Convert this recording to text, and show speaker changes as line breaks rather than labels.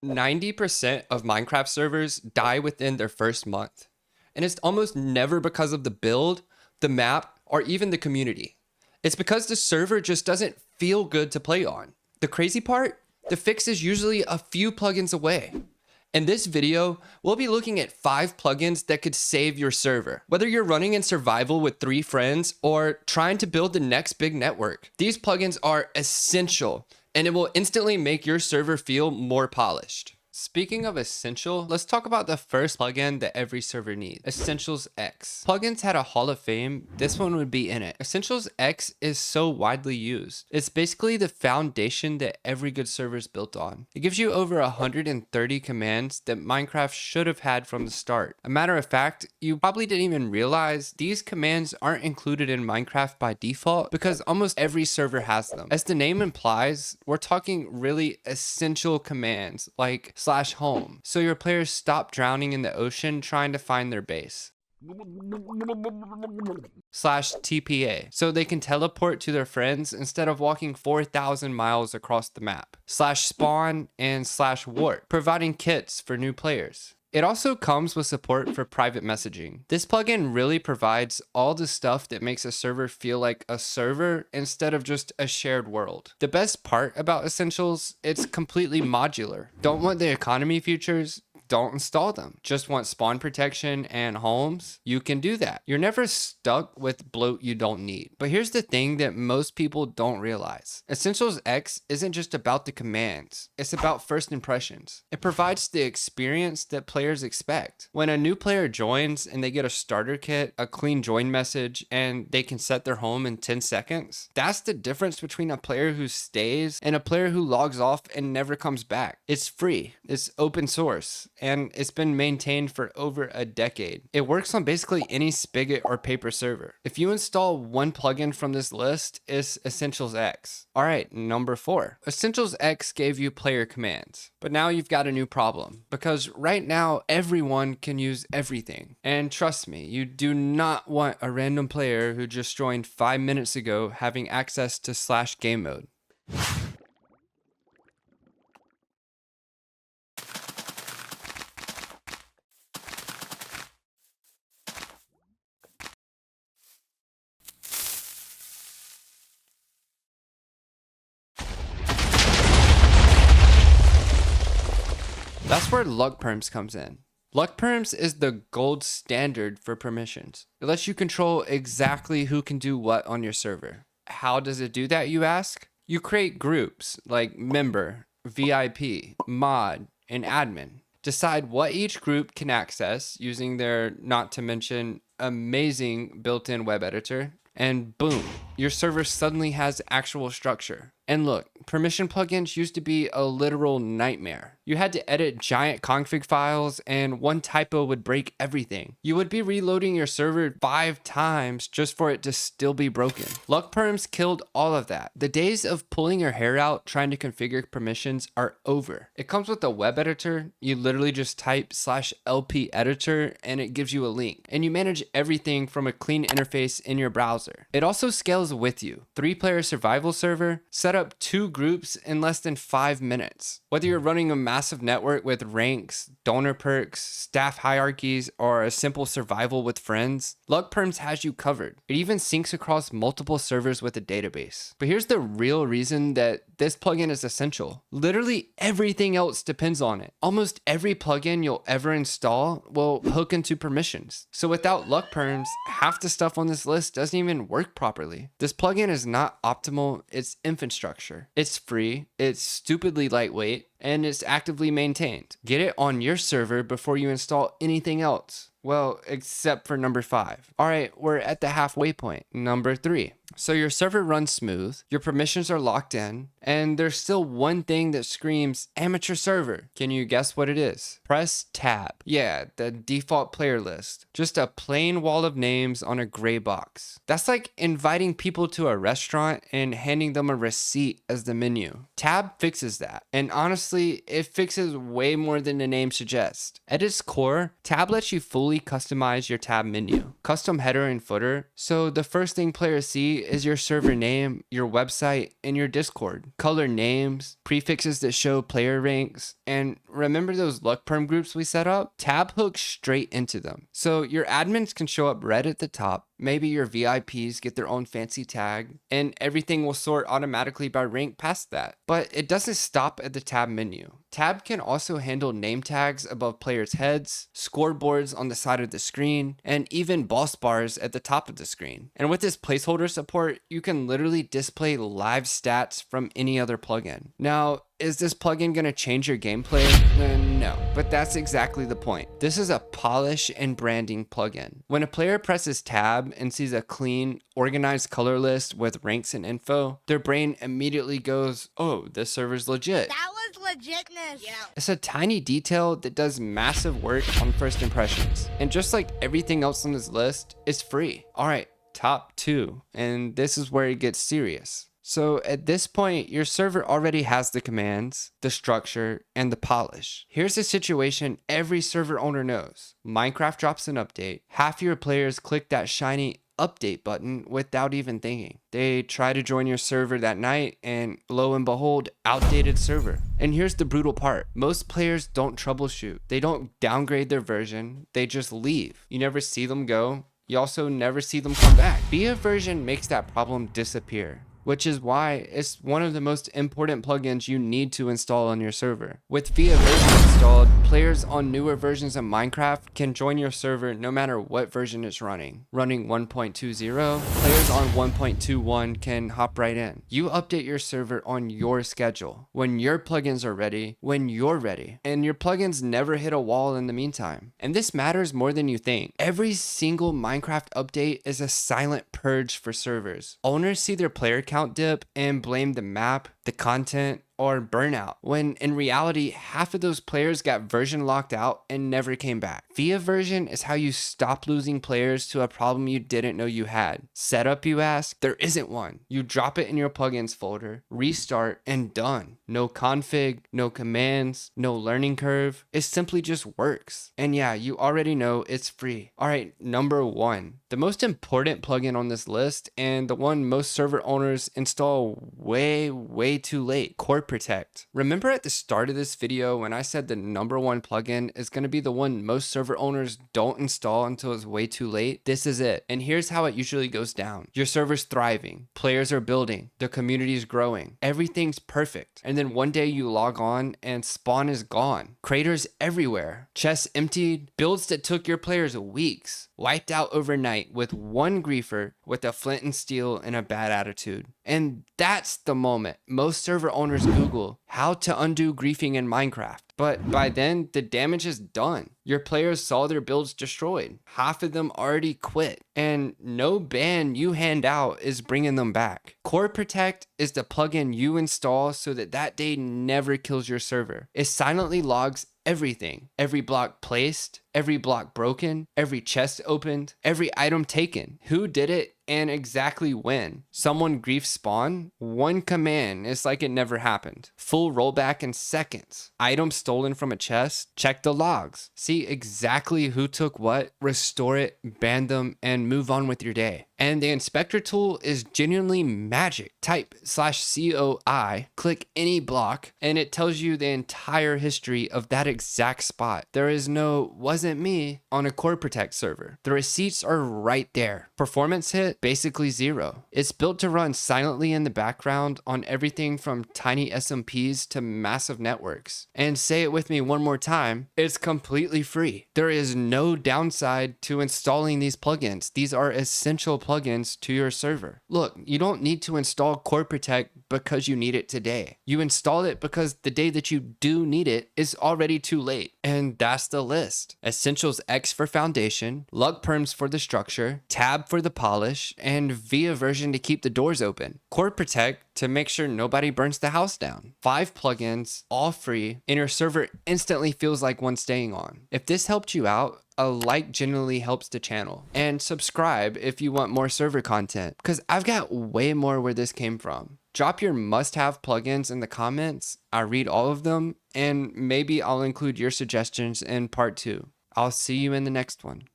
90% of Minecraft servers die within their first month. And it's almost never because of the build, the map, or even the community. It's because the server just doesn't feel good to play on. The crazy part? The fix is usually a few plugins away. In this video, we'll be looking at 5 plugins that could save your server. Whether you're running in survival with 3 friends or trying to build the next big network, these plugins are essential and it will instantly make your server feel more polished. Speaking of essential, let's talk about the first plugin that every server needs, EssentialsX. Plugins had a Hall of Fame, this one would be in it. EssentialsX is so widely used. It's basically the foundation that every good server is built on. It gives you over 130 commands that Minecraft should have had from the start. A matter of fact, you probably didn't even realize these commands aren't included in Minecraft by default because almost every server has them. As the name implies, we're talking really essential commands like /home, so your players stop drowning in the ocean trying to find their base. /TPA, so they can teleport to their friends instead of walking 4,000 miles across the map. /spawn and /warp, providing kits for new players. It also comes with support for private messaging. This plugin really provides all the stuff that makes a server feel like a server instead of just a shared world. The best part about Essentials, it's completely modular. Don't want the economy features? Don't install them. Just want spawn protection and homes? You can do that. You're never stuck with bloat you don't need. But here's the thing that most people don't realize. EssentialsX isn't just about the commands. It's about first impressions. It provides the experience that players expect. When a new player joins and they get a starter kit, a clean join message, and they can set their home in 10 seconds, that's the difference between a player who stays and a player who logs off and never comes back. It's free. It's open source. And it's been maintained for over a decade. It works on basically any Spigot or paper server. If you install one plugin from this list, it's EssentialsX. Alright, number 4. EssentialsX gave you player commands. But now you've got a new problem. Because right now, everyone can use everything. And trust me, you do not want a random player who just joined 5 minutes ago having access to /game mode. That's where LuckPerms comes in. LuckPerms is the gold standard for permissions. It lets you control exactly who can do what on your server. How does it do that, you ask? You create groups like member, VIP, mod, and admin. Decide what each group can access using their not to mention amazing built-in web editor, and boom, your server suddenly has actual structure. And look, permission plugins used to be a literal nightmare. You had to edit giant config files and one typo would break everything. You would be reloading your server 5 times just for it to still be broken. LuckPerms killed all of that. The days of pulling your hair out trying to configure permissions are over. It comes with a web editor. You literally just type /lp editor and it gives you a link. And you manage everything from a clean interface in your browser. It also scales with you. 3-player survival server, set up 2 groups in less than 5 minutes. Whether you're running a massive network with ranks, donor perks, staff hierarchies, or a simple survival with friends, LuckPerms has you covered. It even syncs across multiple servers with a database. But here's the real reason that this plugin is essential. Literally everything else depends on it. Almost every plugin you'll ever install will hook into permissions. So without LuckPerms, half the stuff on this list doesn't even work properly. This plugin is not optimal, it's infrastructure. It's free, it's stupidly lightweight, and it's actively maintained. Get it on your server before you install anything else. Well, except for number 5. Alright, we're at the halfway point. Number 3. So your server runs smooth, your permissions are locked in, and there's still one thing that screams amateur server. Can you guess what it is? Press tab. Yeah, the default player list. Just a plain wall of names on a gray box. That's like inviting people to a restaurant and handing them a receipt as the menu. Tab fixes that. And honestly, it fixes way more than the name suggests. At its core, tab lets you fully fully customize your tab menu. Custom header and footer. So the first thing players see is your server name, your website, and your Discord. Color names, prefixes that show player ranks, and remember those LuckPerm groups we set up? Tab hooks straight into them. So your admins can show up red at the top. Maybe your VIPs get their own fancy tag, and everything will sort automatically by rank past that. But it doesn't stop at the tab menu. Tab can also handle name tags above players' heads, scoreboards on the side of the screen, and even boss bars at the top of the screen. And with this placeholder support, you can literally display live stats from any other plugin. Now, is this plugin going to change your gameplay? No, but that's exactly the point. This is a polish and branding plugin. When a player presses tab and sees a clean, organized color list with ranks and info, their brain immediately goes, oh, this server's legit.
That was legitness. Yeah.
It's a tiny detail that does massive work on first impressions. And just like everything else on this list, it's free. All right, top 2. And this is where it gets serious. So at this point, your server already has the commands, the structure, and the polish. Here's a situation every server owner knows. Minecraft drops an update. Half your players click that shiny update button without even thinking. They try to join your server that night and lo and behold, outdated server. And here's the brutal part. Most players don't troubleshoot. They don't downgrade their version. They just leave. You never see them go. You also never see them come back. ViaVersion makes that problem disappear, which is why it's one of the most important plugins you need to install on your server. With ViaVersion installed, players on newer versions of Minecraft can join your server no matter what version it's running. Running 1.20, players on 1.21 can hop right in. You update your server on your schedule, when your plugins are ready, when you're ready, and your plugins never hit a wall in the meantime. And this matters more than you think. Every single Minecraft update is a silent purge for servers. Owners see their player count dip and blame the map, the content, or burnout, when in reality, half of those players got version locked out and never came back. ViaVersion is how you stop losing players to a problem you didn't know you had. Setup, you ask? There isn't one. You drop it in your plugins folder, restart, and done. No config, no commands, no learning curve. It simply just works. And yeah, you already know it's free. All right, number 1. The most important plugin on this list, and the one most server owners install way too late, CoreProtect. Remember at the start of this video when I said the number 1 plugin is going to be the one most server owners don't install until it's way too late? This is it. And here's how it usually goes down. Your server's thriving, players are building, the community's growing, everything's perfect. And then one day you log on and spawn is gone. Craters everywhere, chests emptied, builds that took your players weeks, wiped out overnight with one griefer with a flint and steel and a bad attitude. And that's the moment most server owners Google how to undo griefing in Minecraft. But by then, the damage is done. Your players saw their builds destroyed. Half of them already quit. And no ban you hand out is bringing them back. CoreProtect is the plugin you install so that that day never kills your server. It silently logs everything. Every block placed, every block broken, every chest opened, every item taken, who did it, and exactly when. Someone grief spawn, one command is like it never happened. Full rollback in seconds. Items stolen from a chest, check the logs. See exactly who took what, restore it, ban them, and move on with your day. And the inspector tool is genuinely magic. Type /COI, click any block, and it tells you the entire history of that exact spot. There is no wasn't me on a CoreProtect server. The receipts are right there. Performance hit, basically 0. It's built to run silently in the background on everything from tiny SMPs to massive networks. And say it with me one more time, it's completely free. There is no downside to installing these plugins. These are essential plugins to your server. Look, you don't need to install CoreProtect because you need it today. You install it because the day that you do need it is already too late. And that's the list. EssentialsX for foundation, LuckPerms for the structure, Tab for the polish, and ViaVersion to keep the doors open. CoreProtect to make sure nobody burns the house down. 5 plugins, all free, and your server instantly feels like one staying on. If this helped you out, a like genuinely helps the channel. And subscribe if you want more server content, because I've got way more where this came from. Drop your must-have plugins in the comments. I read all of them, and maybe I'll include your suggestions in part 2. I'll see you in the next one.